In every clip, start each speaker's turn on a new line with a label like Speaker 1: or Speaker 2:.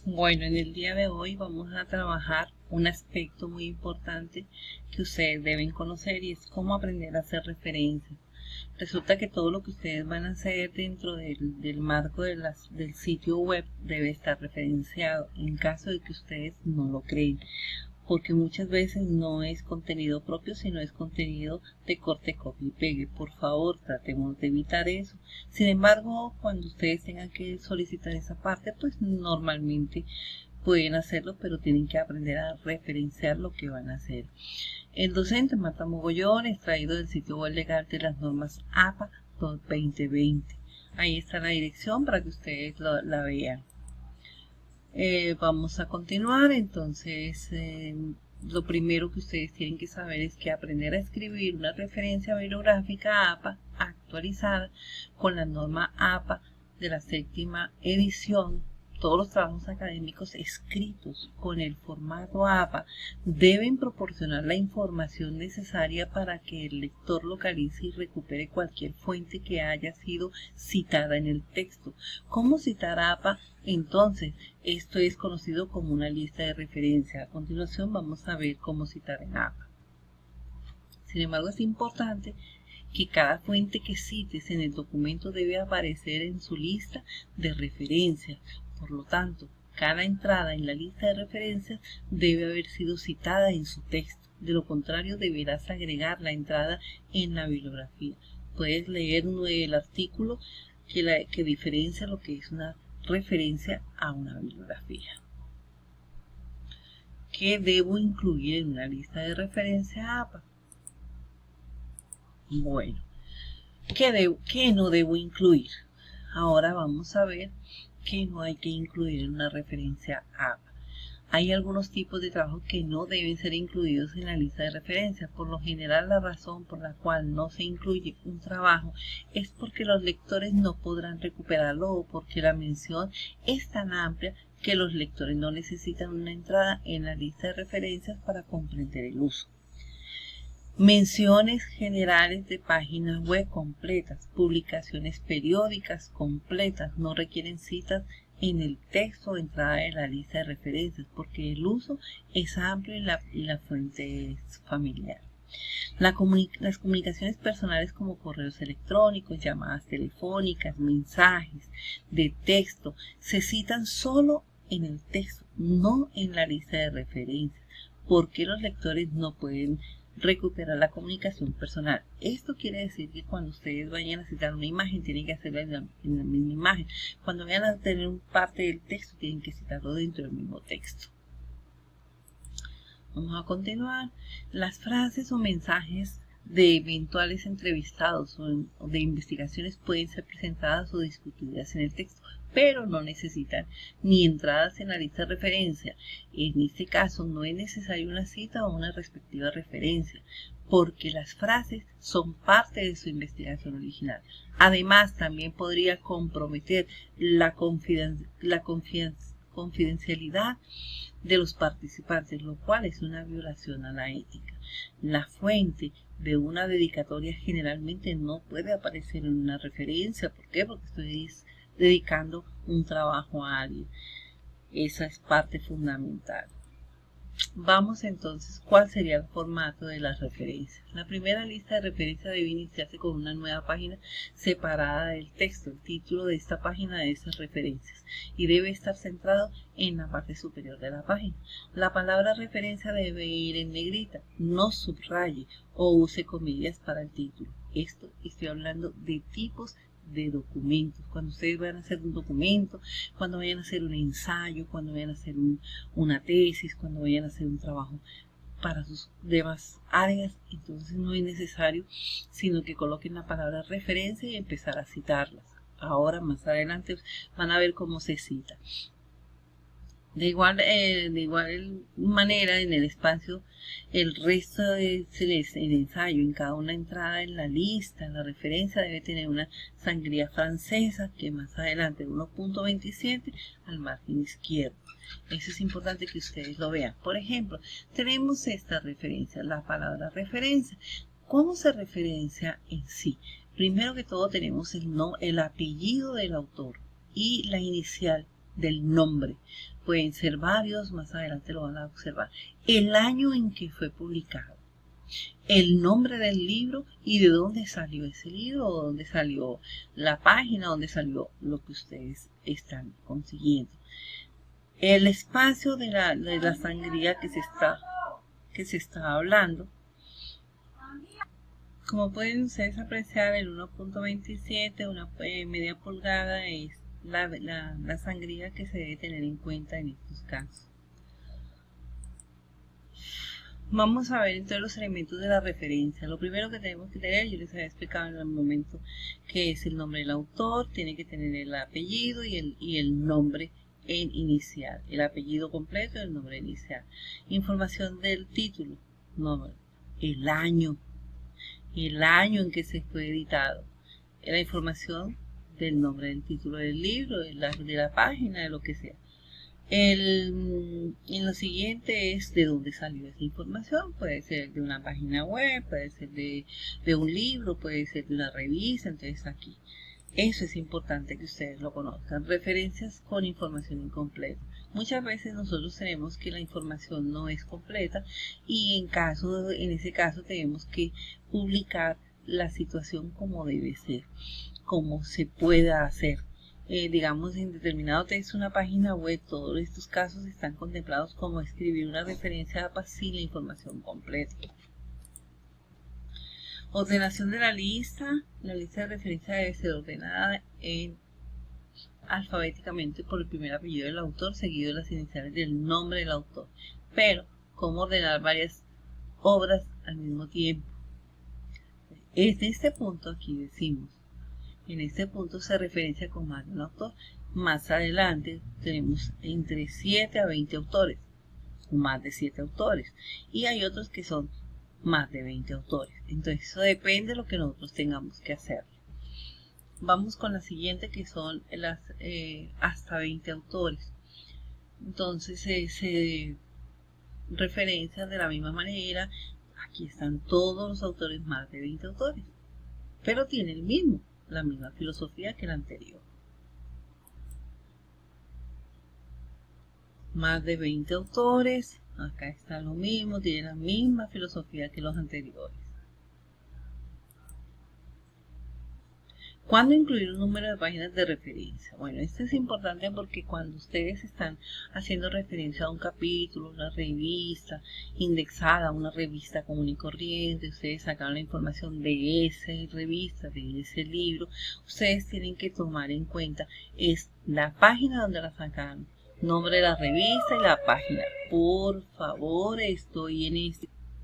Speaker 1: Bueno, en el día de hoy vamos a trabajar un aspecto muy importante que ustedes deben conocer y es cómo aprender a hacer referencias. Resulta que todo lo que ustedes van a hacer dentro del marco del sitio web debe estar referenciado en caso de que ustedes no lo creen, porque muchas veces no es contenido propio, sino es contenido de corte, copia y pegue. Por favor, tratemos de evitar eso. Sin embargo, cuando ustedes tengan que solicitar esa parte, pues normalmente pueden hacerlo, pero tienen que aprender a referenciar lo que van a hacer. El docente Marta Mogollón, extraído del sitio web legal de las normas APA 2020. Ahí está la dirección para que ustedes la vean. Vamos a continuar. Entonces, lo primero que ustedes tienen que saber es que aprender a escribir una referencia bibliográfica APA actualizada con la norma APA de la 7ª edición. Todos los trabajos académicos escritos con el formato APA deben proporcionar la información necesaria para que el lector localice y recupere cualquier fuente que haya sido citada en el texto. ¿Cómo citar APA? Entonces, esto es conocido como una lista de referencia. A continuación vamos a ver cómo citar en APA. Sin embargo, es importante que cada fuente que cites en el documento debe aparecer en su lista de referencias. Por lo tanto, cada entrada en la lista de referencias debe haber sido citada en su texto. De lo contrario, deberás agregar la entrada en la bibliografía. Puedes leer el artículo que diferencia lo que es una referencia a una bibliografía. ¿Qué debo incluir en una lista de referencia APA? Bueno, ¿qué no debo incluir? Ahora vamos a ver qué no hay que incluir en una referencia APA. Hay algunos tipos de trabajo que no deben ser incluidos en la lista de referencias. Por lo general, la razón por la cual no se incluye un trabajo es porque los lectores no podrán recuperarlo o porque la mención es tan amplia que los lectores no necesitan una entrada en la lista de referencias para comprender el uso. Menciones generales de páginas web completas, publicaciones periódicas completas, no requieren citas en el texto o entrada de la lista de referencias porque el uso es amplio y la fuente es familiar. Las comunicaciones personales como correos electrónicos, llamadas telefónicas, mensajes de texto se citan solo en el texto, no en la lista de referencias, porque los lectores no pueden recuperar la comunicación personal. Esto quiere decir que cuando ustedes vayan a citar una imagen, tienen que hacerla en la misma imagen. Cuando vayan a tener un parte del texto, tienen que citarlo dentro del mismo texto. Vamos a continuar. Las frases o mensajes de eventuales entrevistados o de investigaciones pueden ser presentadas o discutidas en el texto, pero no necesitan ni entradas en la lista de referencia. En este caso no es necesaria una cita o una respectiva referencia, porque las frases son parte de su investigación original. Además, también podría comprometer la confidencialidad de los participantes, lo cual es una violación a la ética. La fuente de una dedicatoria generalmente no puede aparecer en una referencia. ¿Por qué? Porque estoy dedicando un trabajo a alguien. Esa es parte fundamental. Vamos entonces, ¿cuál sería el formato de las referencias? La primera lista de referencias debe iniciarse con una nueva página separada del texto, el título de esta página de esas referencias, y debe estar centrado en la parte superior de la página. La palabra referencia debe ir en negrita, no subraye o use comillas para el título. Esto estoy hablando de tipos de documentos. Cuando ustedes van a hacer un documento, cuando vayan a hacer un ensayo, cuando vayan a hacer una tesis, cuando vayan a hacer un trabajo para sus demás áreas, entonces no es necesario sino que coloquen la palabra referencia y empezar a citarlas. Ahora más adelante van a ver cómo se cita. De igual manera, en el espacio, el resto del ensayo, en cada una entrada en la lista, la referencia debe tener una sangría francesa, que más adelante 1.27 al margen izquierdo. Eso es importante que ustedes lo vean. Por ejemplo, tenemos esta referencia, la palabra referencia. ¿Cómo se referencia en sí? Primero que todo tenemos el apellido del autor y la inicial del nombre. Pueden ser varios, más adelante lo van a observar. El año en que fue publicado, el nombre del libro y de dónde salió ese libro, o dónde salió la página, dónde salió lo que ustedes están consiguiendo. El espacio de la sangría que se está hablando. Como pueden ustedes apreciar, el 1.27, una media pulgada, es la sangría que se debe tener en cuenta en estos casos. Vamos a ver entonces los elementos de la referencia. Lo primero que tenemos que tener, yo les había explicado en el momento, que es el nombre del autor, tiene que tener el apellido y el nombre en inicial, el apellido completo y el nombre inicial. Información del título, nombre, el año en que se fue editado, la información del nombre del título del libro, de la página, de lo que sea. En lo siguiente es de dónde salió esa información. Puede ser de una página web, puede ser de un libro, puede ser de una revista. Entonces aquí, eso es importante que ustedes lo conozcan. Referencias con información incompleta. Muchas veces nosotros tenemos que la información no es completa y en ese caso tenemos que publicar la situación como debe ser, como se pueda hacer. Digamos, en determinado texto, una página web, todos estos casos están contemplados como escribir una referencia APA sin la información completa. Ordenación de la lista. La lista de referencia debe ser ordenada alfabéticamente por el primer apellido del autor, seguido de las iniciales del nombre del autor. Pero, ¿cómo ordenar varias obras al mismo tiempo? En este punto aquí decimos, en este punto se referencia con más de un autor. Más adelante tenemos entre 7 a 20 autores, más de 7 autores, y hay otros que son más de 20 autores. Entonces eso depende de lo que nosotros tengamos que hacer. Vamos con la siguiente, que son las hasta 20 autores. Entonces se referencian de la misma manera. Aquí están todos los autores, más de 20 autores, pero tienen la misma filosofía que la anterior. Más de 20 autores, acá está lo mismo, tiene la misma filosofía que los anteriores. ¿Cuándo incluir un número de páginas de referencia? Bueno, esto es importante porque cuando ustedes están haciendo referencia a un capítulo, una revista indexada, una revista común y corriente, ustedes sacaron la información de esa revista, de ese libro, ustedes tienen que tomar en cuenta es la página donde la sacaron, nombre de la revista y la página. Por favor, estoy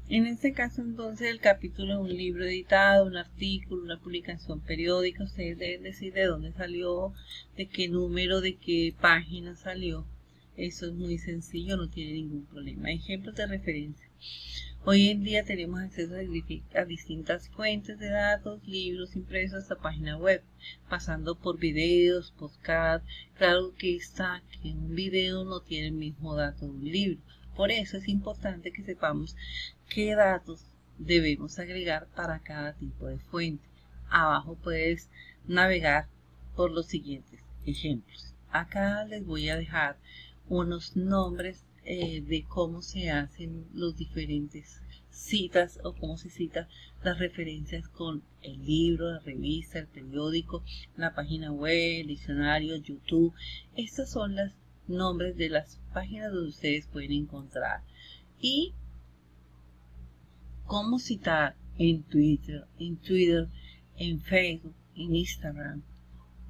Speaker 1: en este caso, entonces, el capítulo de un libro editado, un artículo, una publicación periódica, ustedes deben decir de dónde salió, de qué número, de qué página salió. Eso es muy sencillo, no tiene ningún problema. Ejemplos de referencia. Hoy en día tenemos acceso a distintas fuentes de datos, libros impresos hasta página web, pasando por videos, podcast. Claro que un video no tiene el mismo dato de un libro. Por eso es importante que sepamos qué datos debemos agregar para cada tipo de fuente. Abajo puedes navegar por los siguientes ejemplos. Acá les voy a dejar unos nombres de cómo se hacen los diferentes citas o cómo se citan las referencias con el libro, la revista, el periódico, la página web, el diccionario, YouTube. Estos son los nombres de las páginas donde ustedes pueden encontrar. Y cómo citar en Twitter, en Facebook, en Instagram,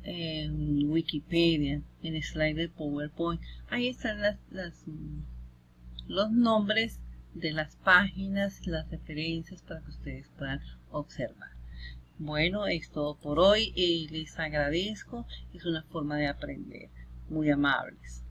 Speaker 1: en Wikipedia, en Slider PowerPoint. Ahí están los nombres de las páginas, las referencias para que ustedes puedan observar. Bueno, es todo por hoy. Les agradezco. Es una forma de aprender. Muy amables.